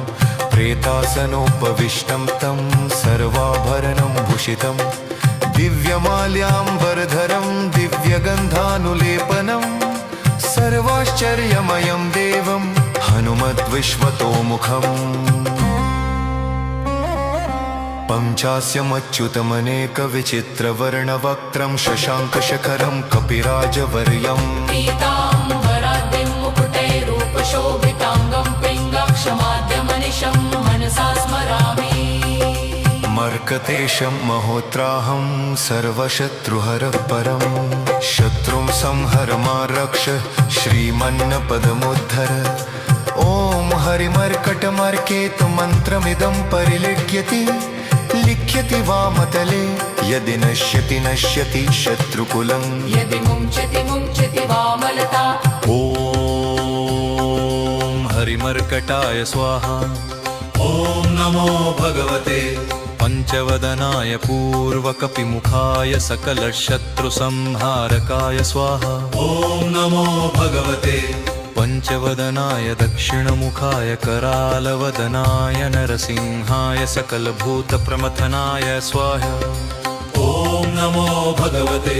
प्रेतासनोपविष्टं तं सर्वाभरणं भूषितं दिव्यमाल्याम्बरधरं दिव्यगन्धानुलेपनं सर्वाश्चर्यमयं देवं हनुमद्विश्वतोमुखम् पञ्चास्यमच्युतमनेकविचित्रवर्णवक्त्रं शशाङ्कशखरं कपिराजवर्यम् पीताम्बराद्रिं मुकुटैरूपशोभिताङ्गं पिङ्गक्षमाद्यमनिशं मनसा स्मरामि मर्कतेशं महोत्राहं सर्वशत्रुहरः परं शत्रुं संहर मा रक्ष श्रीमन्नपदमुद्धर ॐ हरिमर्कटमर्केतु मन्त्रमिदं परिलिख्यति लिख्यति वामतले यदि नश्यति नश्यति शत्रुकुलं यदि मुञ्चति वामलता ॐ हरिमर्कटाय स्वाहा ॐ नमो भगवते पञ्चवदनाय पूर्वकपिमुखाय सकलशत्रुसंहारकाय स्वाहा ॐ नमो भगवते पञ्चवदनाय दक्षिणमुखाय करालवदनाय नरसिंहाय सकलभूतप्रमथनाय स्वाहा ॐ नमो भगवते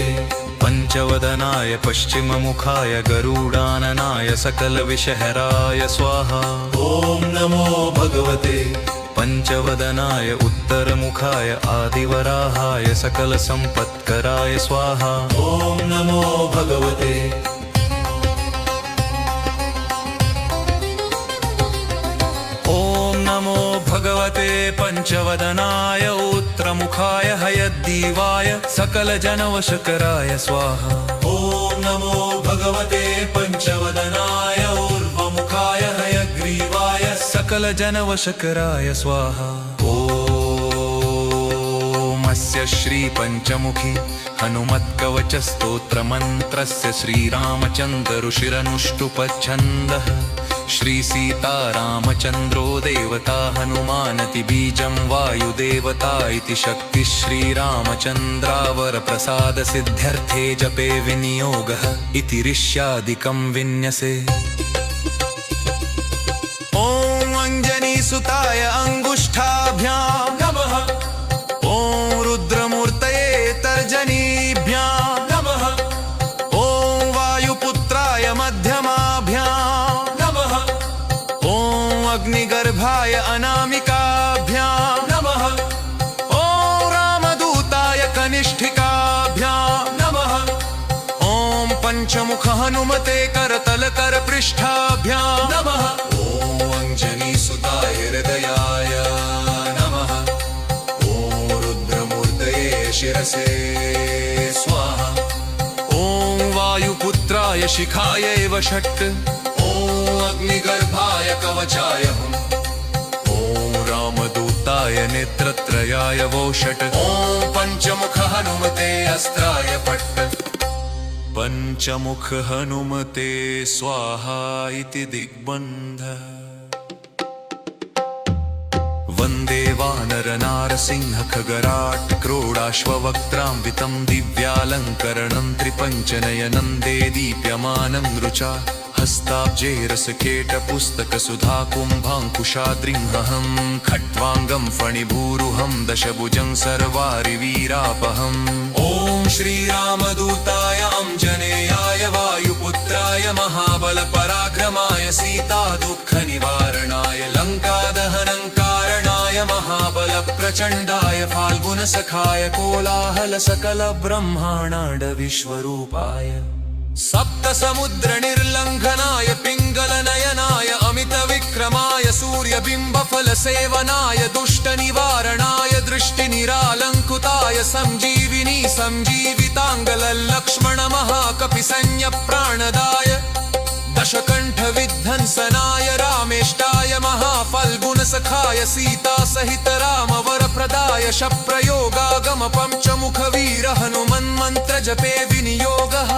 पञ्चवदनाय पश्चिममुखाय गरुडाननाय सकलविषहराय स्वाहा ॐ नमो भगवते पञ्चवदनाय उत्तरमुखाय आदिवराहाय सकलसम्पत्कराय स्वाहा ॐ नमो भगवते ॐ नमो भगवते पञ्चवदनाय उत्तरमुखाय हयग्रीवाय सकलजनवशकराय स्वाहा ॐ नमो भगवते पञ्चवदनाय ऊर्ध्वमुखाय हयग्रीवाय सकलजनवशकराय स्वाहा ॐ श्रीपञ्चमुखी हनुमत्कवचस्तोत्रमन्त्रस्य श्रीरामचन्द्रऋषिरनुष्टुपच्छन्दः श्रीसीतारामचन्द्रो देवता हनुमानति बीजं वायुदेवता इति शक्तिः श्रीरामचन्द्रावरप्रसादसिद्ध्यर्थे जपे विनियोगः इति ऋष्यादिकं विन्यसे ॐ अञ्जनीसुताय अङ्गुष्ठाभ्यां नमः ॐ रुद्रमूर्तये तर्जनीभ्यां नमः ॐ वायुपुत्राय मध्यमाभ्यां नमः ॐ अग्निगर्भाय अनामिकाभ्यां नमः ॐ रामदूताय कनिष्ठिकाभ्यां नमः ॐ पञ्चमुख हनुमते करतलकरपृष्ठाभ्यां नमः ॐ अञ्जनीसुताय हृदयाय नमः ॐ रुद्रमूर्तये शिरसे स्वाहा ॐ वायुपुत्राय शिखायै वषट् ॐ अग्निगर्भाय कवचाय हुम् ॐ रामदूताय नेत्रत्रयाय वोषट् ॐ पञ्चमुख हनुमते अस्त्राय पट्ट पञ्चमुख हनुमते स्वाहा इति दिग्बन्ध वन्दे वानरनारसिंह खगराट् क्रोडाश्ववक्त्रान्वितं दिव्यालङ्करणं त्रिपञ्चनयनं दीप्यमानं रुचा हस्ताब्जेरसकेटपुस्तकसुधाकुम्भाङ्कुशाद्रिंहं खट्वाङ्गं फणिभूरुहं दशभुजं सर्वारिवीरापहम् ॐ श्रीरामदूताय अञ्जनेयाय वायुपुत्राय महाबलपराक्रमाय सीतादुःखनिवारणाय लङ्कादहनङ्कारणाय महाबलप्रचण्डाय फाल्गुनसखाय कोलाहलसकलब्रह्माण्डविश्वरूपाय सप्तसमुद्रनिर्लङ्घनाय पिङ्गलनयनाय अमितविक्रमाय सूर्यबिम्बफलसेवनाय दुष्टनिवारणाय दृष्टिनिरालङ्कृताय सञ्जीविनी सञ्जीविताङ्गलक्ष्मणमहाकपिसंज्ञप्राणदाय दशकण्ठविध्वंसनाय रामेश ज्येष्ठाय महाफल्गुणसखाय सीता सहित राम वरप्रदाय शप्रयोगागम पंचमुख वीर हनुमन्मन्त्र जपे विनियोगः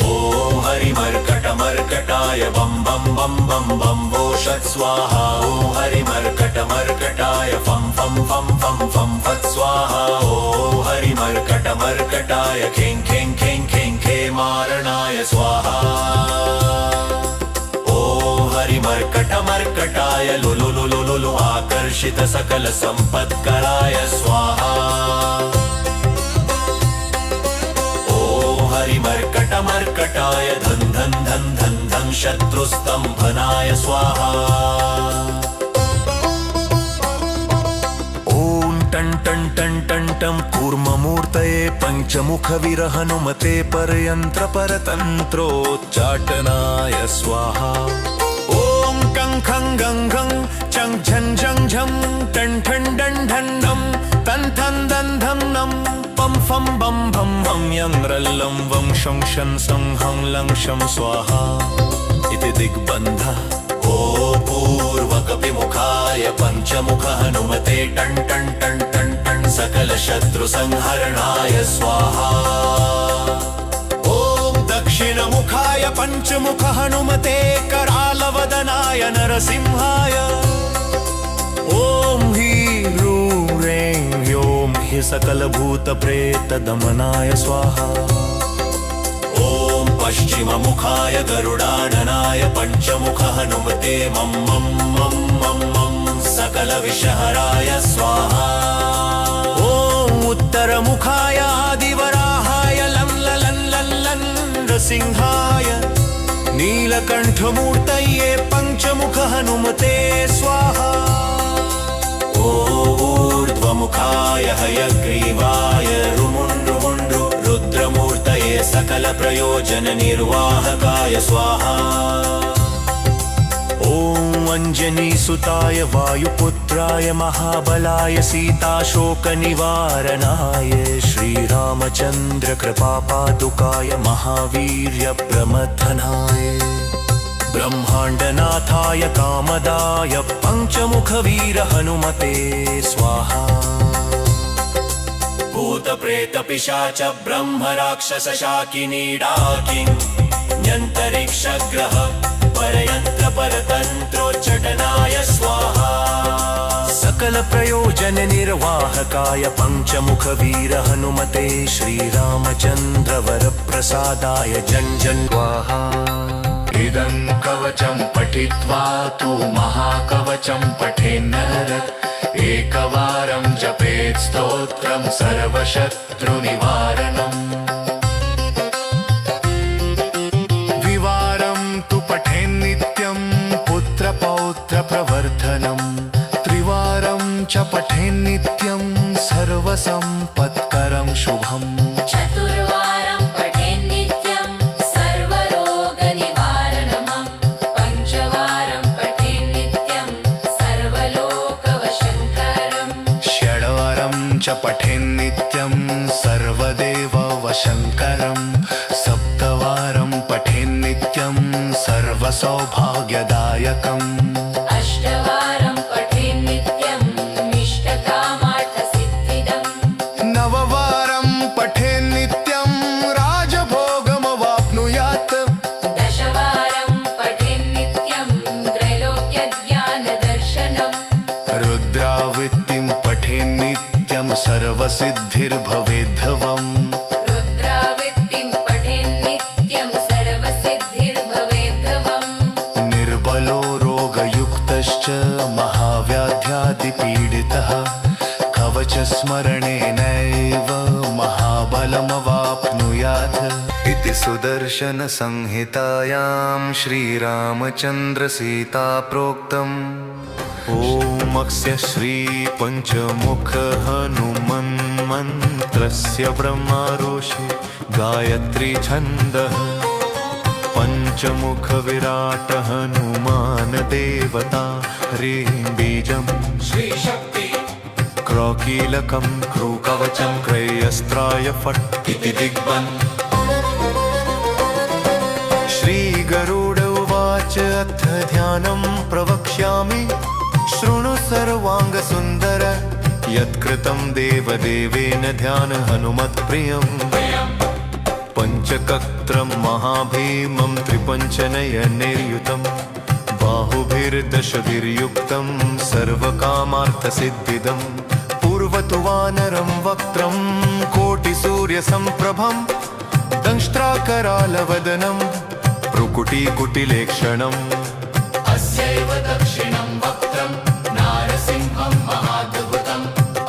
ॐ हरिमर्कटमर्कटाय बम बम बम बम बम वोषत् स्वाहा ॐ हरिमर्कटमर्कटाय फं फं फं फं फं फत् स्वाहा ॐ हरिमर्कटमर्कटाय खें खें खें खें खे मारणाय स्वाहा ॐ हरिमर्कटमर्कटाय लुलु लुलु लुलु आकर्षित सकल संपत्कराय स्वाहा हरिमर्कटमर्कटाय धन धन धन धन धन शत्रुस्तंभनाय स्वाहा ॐ टं टं टं टं टं कूर्ममूर्तये पञ्चमुखवीर हनुमते परयन्त्र परतन्त्रोच्चाटनाय स्वाहा ॐ कं खं गं घं चं झं झं झं टं ठं डं ढं नं तं थं दं धं नं पं फं बं भं भं यं रल्लं वं शं शन सं हं लं शं स्वाहा इति दिग्बन्धः ॐ पूर्वकपिमुखाय पञ्चमुख हनुमते टं टं टं टं टं सकल शत्रु संहरणाय स्वाहा ॐ दक्षिणमुखाय पञ्चमुख हनुमते करालवदनाय नरसिंहाय ॐ ह्रीं ह्रें ह्यों हि सकलभूतप्रेतदमनाय स्वाहा ॐ पश्चिममुखाय गरुडाननाय पञ्चमुख हनुमते मं मं मं मं मं सकल विषहराय स्वाहा ॐ उत्तरमुखाय आदिवराहाय लं ललं लं लं नृसिंहाय नीलकण्ठमूर्तये पञ्चमुख हनुमते स्वाहा ऊर्ध्वमुखाय हयग्रीवाय रुमुण्ड्रुमुण्ड्रु रुद्रमूर्तये सकल प्रयोजन निर्वाहकाय स्वाहा ॐ अञ्जनीसुताय वायुपुत्राय महाबलाय सीताशोकनिवारणाय श्रीरामचन्द्र कृपापादुकाय महावीर्यप्रमथनाय ब्रह्माण्डनाथाय कामदाय पञ्चमुखवीर हनुमते स्वाहा भूतप्रेतपिशाच ब्रह्म राक्षस शाकिनी डाकिन्यन्तरिक्षग्रह परयन्त्र परतन्त्रोच्चटनाय स्वाहा सकल प्रयोजन निर्वाहकाय पञ्चमुखवीर हनुमते श्रीरामचन्द्र वरप्रसादाय जन जन स्वाहा इदं कवचं पठित्वा तु महाकवचं पठेन्नरत् एकवारं जपेत् स्तोत्रं सर्वशत्रुनिवारणम् द्विवारं तु पठेन्नित्यं पुत्रपौत्रप्रवर्धनम् त्रिवारं च पठेन्नित्यं सर्वसम्पत्करं शुभम् चतुर्वारं पठेन्नित्यं सर्वरोगनिवारणमं पञ्चवारं पठेन्नित्यं सर्वलोकवशङ्करम् षड्वारं च पठेन्नित्यं सर्वदेववशङ्करम् सप्तवारं पठेन्नित्यं सर्वसौभाग्यदायकम् अष्टवारं पठेन्नित्यं इष्टकामार्थसिद्धिदम् नववारं पठेन्नित्यं राजभोगमवाप्नुयात् दशवारं पठेन्नित्यं त्रैलोक्यज्ञानदर्शनम् रुद्रावृत्तिं पठेन्नित्यं सर्वसिद्धिर्भवेद्धवम् रुद्रावृत्तिं पठेन्नित्यं सर्वसिद्धिर्भवेद्धवम् निर्बलो रोगयुक्तश्च महाव्याध्यादिपीडितः कवचस्मरणेनैव महाबलमवाप्नुयात् इति सुदर्शनसंहितायां श्रीरामचन्द्रसीता प्रोक्तम् ॐ श्रीपञ्चमुख हनुमन्मन्त्रस्य ब्रह्मारोषे गायत्री छन्दः पञ्चमुख विराट हनुमान देवता ह्रीं बीजम् श्रीशक्ति क्रौकीलकं क्रूकवचं क्रयस्त्राय फट् इति दिग्बन् श्रीगरुड उवाच अथ ध्यानं प्रवक्ष्यामि शृणु सर्वाङ्गसुन्दर यत्कृतं देवदेवेन ध्यान हनुमत्प्रियम् पञ्चकत्रं महाभीमं त्रिपञ्चनयनैर्युतं बाहुभिर्दशभिर्युक्तं सर्वकामार्थसिद्धिदं पूर्वतु वानरं वक्त्रं कोटिसूर्यसम्प्रभं दंष्ट्राकरालवदनं भ्रुकुटीकुटिलेक्षणम् अस्यैव दक्षिणं वक्त्रं नारसिंहं महाद्भुतम्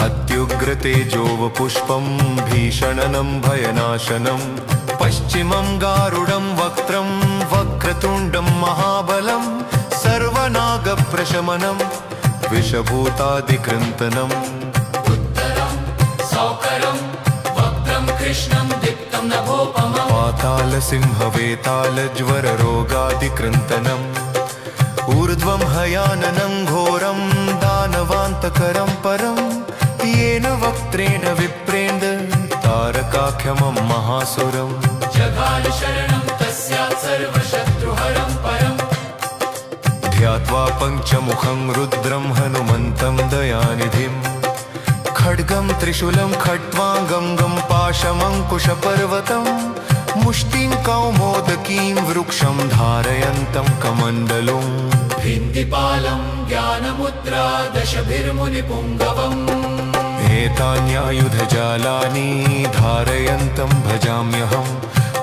अत्युग्रतेजोवपुष्पं भीषणनं भयनाशनं पश्चिमं गारुडं वक्त्रं वक्रतुण्डं महाबलं सर्वनागप्रशमनं विषभूतादिकृन्तनम् उत्तरं सौकरं वक्त्रं कृष्णं दीप्तं नभोपमम् पातालसिंहवेतालज्वररोगादिकृन्तनम् ऊर्ध्वं हयाननं घोरं दानवान्तकरं परं येन वक्त्रेण विप्रेन्द तारकाख्यमं महासुरम् जघानुशरणं तस्यात् सर्वशत्रुहरं परम् ध्यात्वा पञ्चमुखं रुद्रं हनुमन्तं दयानिधिं खड्गं त्रिशूलं खट्वाङ्गं पाशमङ्कुशपर्वतं मुष्टिं कौमोदकीं वृक्षं धारयन्तं कमण्डलुम् भिन्दिपालं ज्ञानमुद्रा दशभिर्मुनिपुङ्गवम् एतान्यायुधजालानि धारयन्तं भजाम्यहं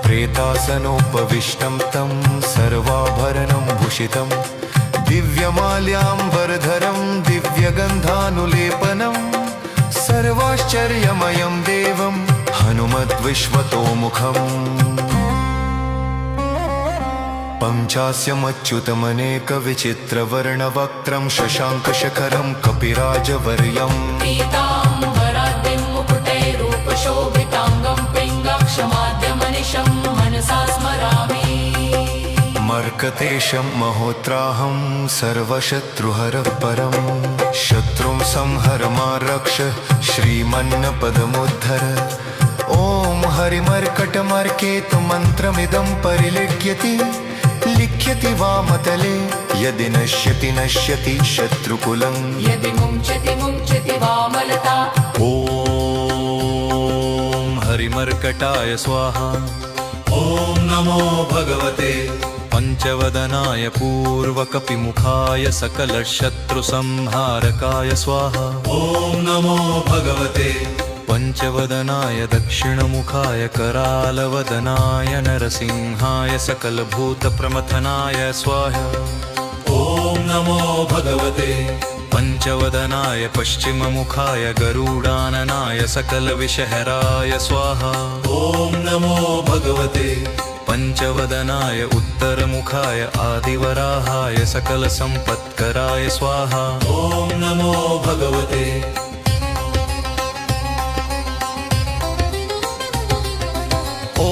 प्रेतासनोपविष्टं तं सर्वाभरणं भूषितं दिव्यमाल्याम्बरधरं दिव्यगन्धानुलेपनं सर्वाश्चर्यमयं देवं हनुमद्विश्वतोमुखम् पञ्चास्यमच्युतमनेकविचित्रवर्णवक्त्रं शशाङ्कशखरं कपिराजवर्यम् पीताम्बराद्रिं मुकुटैरूपशोभिताङ्गं पिङ्गाक्षमाद्यमनिशं मनसा स्मरामि मर्कतेशं महोत्राहं सर्वशत्रुहरः परं शत्रुं संहर मा रक्ष श्रीमन्नपदमुद्धर ॐ हरिमर्कटमर्केतु मन्त्रमिदं परिलिख्यति लिख्यति वामतले यदि नश्यति नश्यति शत्रुकुलं यदि मुञ्चति वामलता ॐ हरिमर्कटाय स्वाहा ॐ नमो भगवते पञ्चवदनाय पूर्वकपिमुखाय सकलशत्रुसंहारकाय स्वाहा ॐ नमो भगवते पञ्चवदनाय दक्षिणमुखाय करालवदनाय नरसिंहाय सकलभूतप्रमथनाय स्वाहा ॐ नमो भगवते पञ्चवदनाय पश्चिममुखाय गरुडाननाय सकलविषहराय स्वाहा ॐ नमो भगवते पञ्चवदनाय उत्तरमुखाय आदिवराहाय सकलसम्पत्कराय स्वाहा ॐ नमो भगवते ॐ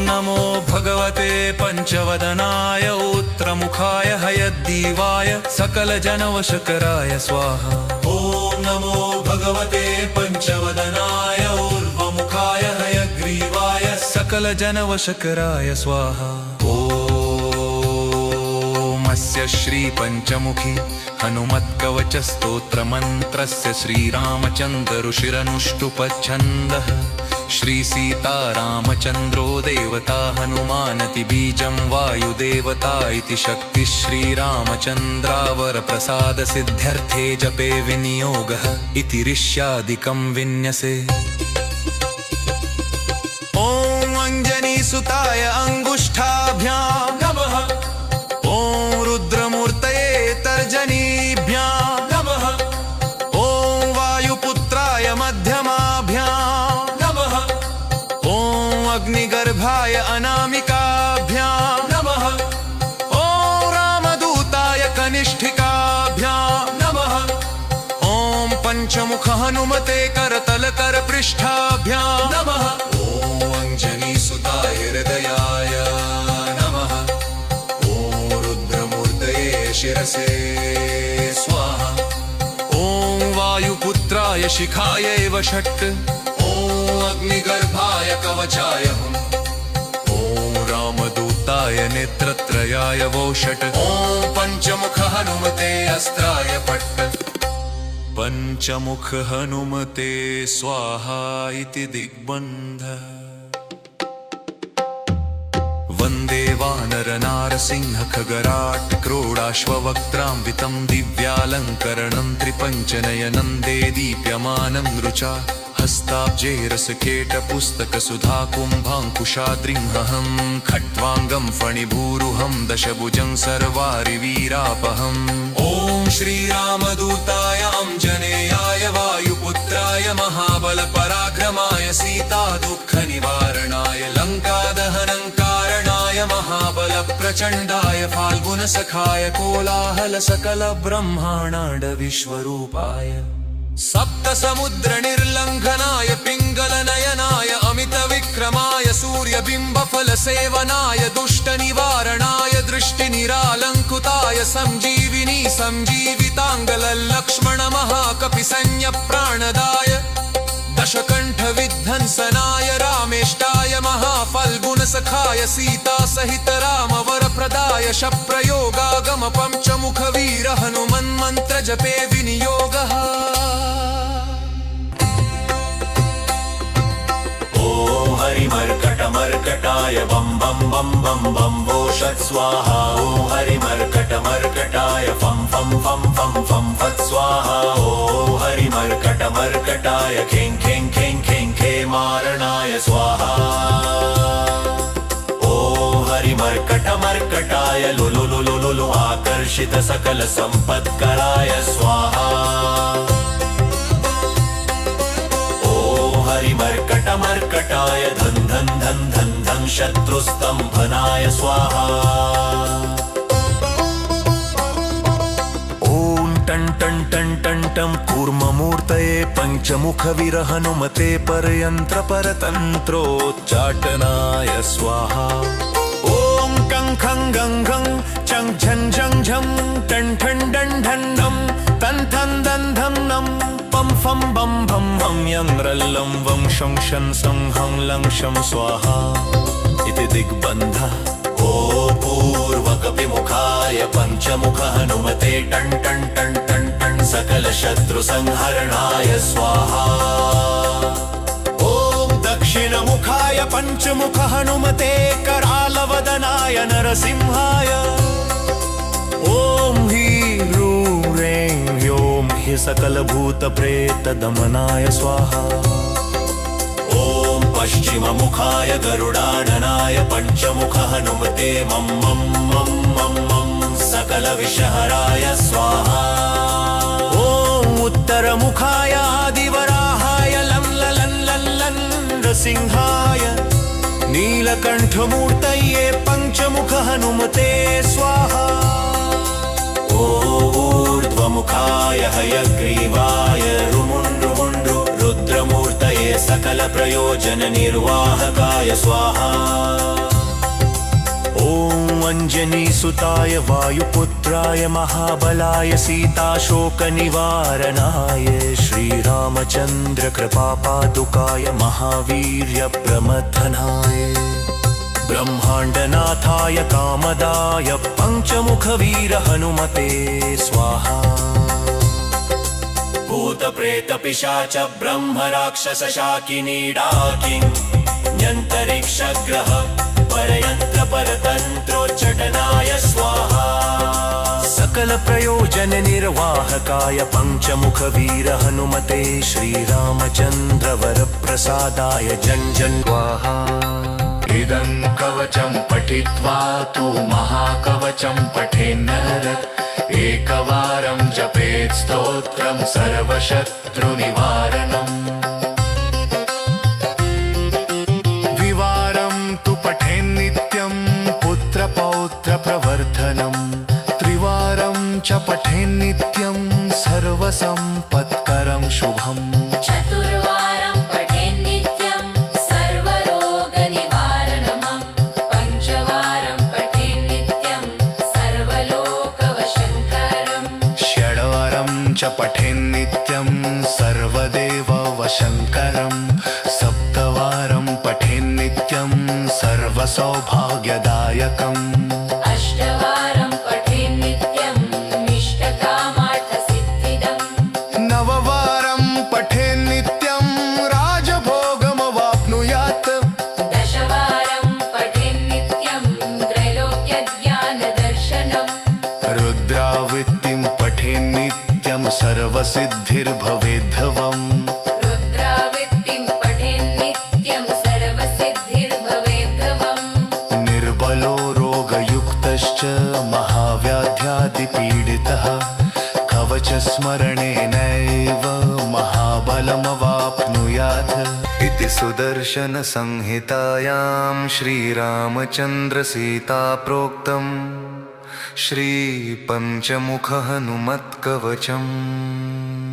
नमो भगवते पञ्चवदनाय उत्तरमुखाय हयग्रीवाय सकलजनवशकराय स्वाहा ॐ नमो भगवते पञ्चवदनाय ऊर्ध्वमुखाय हयग्रीवाय सकलजनवशकराय स्वाहा ॐ श्रीपञ्चमुखी हनुमत्कवचस्तोत्रमन्त्रस्य श्रीरामचन्द्रऋषिरनुष्टुपच्छन्दः श्रीसीतारामचन्द्रो देवता हनुमानति बीजं वायुदेवता इति शक्तिः श्रीरामचन्द्रावरप्रसादसिद्ध्यर्थे जपे विनियोगः इति ऋष्यादिकं विन्यसे ॐ अञ्जनीसुताय अङ्गुष्ठाभ्यां नमः ॐ रुद्रमूर्तये तर्जनीभ्यां नमः ॐ वायुपुत्राय मध्यमाभ्यां नमः ॐ अग्निगर्भाय अनामिकाभ्यां नमः ॐ रामदूताय कनिष्ठिकाभ्यां नमः ॐ पञ्चमुख हनुमते करतलकरपृष्ठाभ्यां नमः ॐ अञ्जनीसुताय हृदयाय नमः ॐ रुद्रमूर्तये शिरसे स्वाहा ॐ वायुपुत्राय शिखाय एव षट् ॐ अग्निगर्भाय कवचाय हुम् ॐ रामदूताय नेत्रत्रयाय वो षट् ॐ पञ्चमुख हनुमते अस्त्राय पट्ट पञ्चमुख हनुमते स्वाहा इति दिग्बन्ध वन्दे वानरनारसिंह खगराट् क्रोडाश्ववक्त्रान्वितं दिव्यालङ्करणं त्रिपञ्चनयनं दे दीप्यमानं रुचा हस्ताब्जेरसकेटपुस्तकसुधाकुम्भाङ्कुशाद्रिंहं खट्वाङ्गं फणिभूरुहं दशभुजं सर्वारिवीरापहम् ॐ श्रीरामदूताय अंजनेयाय वायुपुत्राय महाबलपराक्रमाय सीतादुःखनिवारणाय लङ्कादहनङ्कारणाय महाबलप्रचण्डाय फाल्गुनसखाय कोलाहलसकलब्रह्माण्ड विश्वरूपाय सप्तसमुद्रनिर्लङ्घनाय पिङ्गलनयनाय अमितविक्रमाय सूर्यबिम्बफलसेवनाय दुष्टनिवारणाय दृष्टिनिरालङ्कृताय सञ्जीविनी सञ्जीविताङ्गलल्लक्ष्मणमहाकपिसंज्ञप्राणदाय दशकण्ठविध्वंसनाय रामेष्टाय महाफल्गुनसखाय सीतासहित रामवरप्रदाय शप्रयोगागमपञ्चमुखवीर हनुमन्मन्त्रजपे विनियोगः हरिमर्कटमर्कटाय बम बम बम बम बम वो षट् स्वाहा ॐ हरिमर्कटमर्कटाय फं फं फं फं फं फत् स्वाहा ॐ हरिमर्कटमर्कटाय खें खें खें खें खे मारणाय स्वाहा ॐ हरिमर्कटमर्कटाय लुलु लुलु लुलु आकर्षित सकल संपत्कराय स्वाहा हरिमर्कटमर्कटाय धन धन धन धन धन शत्रुस्तंभनाय स्वाहा ॐ टं टं टं टं टं कूर्ममूर्तये पञ्चमुखवीर हनुमते परयन्त्रपरतन्त्रोच्चाटनाय स्वाहा ॐ कं खं गं घं चं झं झं झं टं ठं डं ढं नं तं थं दं धं नं पं फं बं भं भं यं रल्लं वं शं शन सं हं लं शं स्वाहा इति दिग्बन्धः ॐ पूर्वकपिमुखाय पञ्चमुख हनुमते टं टं टं टं टं सकलशत्रुसंहरणाय स्वाहा ॐ दक्षिणमुखाय पञ्चमुख हनुमते करालवदनाय नरसिंहाय ॐ ह्रीं ह्रें ह्यों हि सकलभूतप्रेतदमनाय स्वाहा ॐ पश्चिममुखाय गरुडाननाय पञ्चमुख हनुमते मं मं मं मं मं सकलविषहराय स्वाहा ॐ उत्तरमुखाय आदिवराहाय लं ललं लं लं नृसिंहाय नीलकण्ठमूर्तये पञ्चमुख हनुमते स्वाहा ऊर्ध्वमुखाय हयग्रीवाय रुमुण्ड्रुमुण्ड्रु रुद्रमूर्तये सकलप्रयोजननिर्वाहकाय स्वाहा ॐ अञ्जनीसुताय वायुपुत्राय महाबलाय सीताशोकनिवारणाय श्रीरामचन्द्रकृपापादुकाय महावीर्यप्रमथनाय ब्रह्माण्डनाथाय कामदाय पञ्चमुखवीर हनुमते स्वाहा भूतप्रेतपिशाच ब्रह्मराक्षसशाकिनीडाकिन्यन्तरिक्षग्रह परयन्त्रपरतन्त्रोच्चटनाय स्वाहा सकलप्रयोजननिर्वाहकाय पञ्चमुखवीर हनुमते श्रीरामचन्द्रवरप्रसादाय जं जं स्वाहा इदं कवचं पठित्वा तु महाकवचं पठेन्नर एकवारं जपेत् स्तोत्रं सर्वशत्रुनिवारणम् द्विवारं तु पठेन्नित्यं पुत्रपौत्रप्रवर्धनं त्रिवारं च पठेन्नित्यं सर्वसम्पत्करं शुभम् चतुर्वारं पठेन्नित्यं सर्वरोगनिवारणमं पञ्चवारं पठेन्नित्यं सर्वलोकवशङ्करम् षड्वारं च पठेन्नित्यं सर्वदेववशङ्करं सप्तवारं पठेन्नित्यं सर्वसौभाग्यदायकम् श्रीदर्शनसंहितायां श्रीरामचन्द्रसीताप्रोक्तम् श्रीपञ्चमुखहनुमत्कवचम्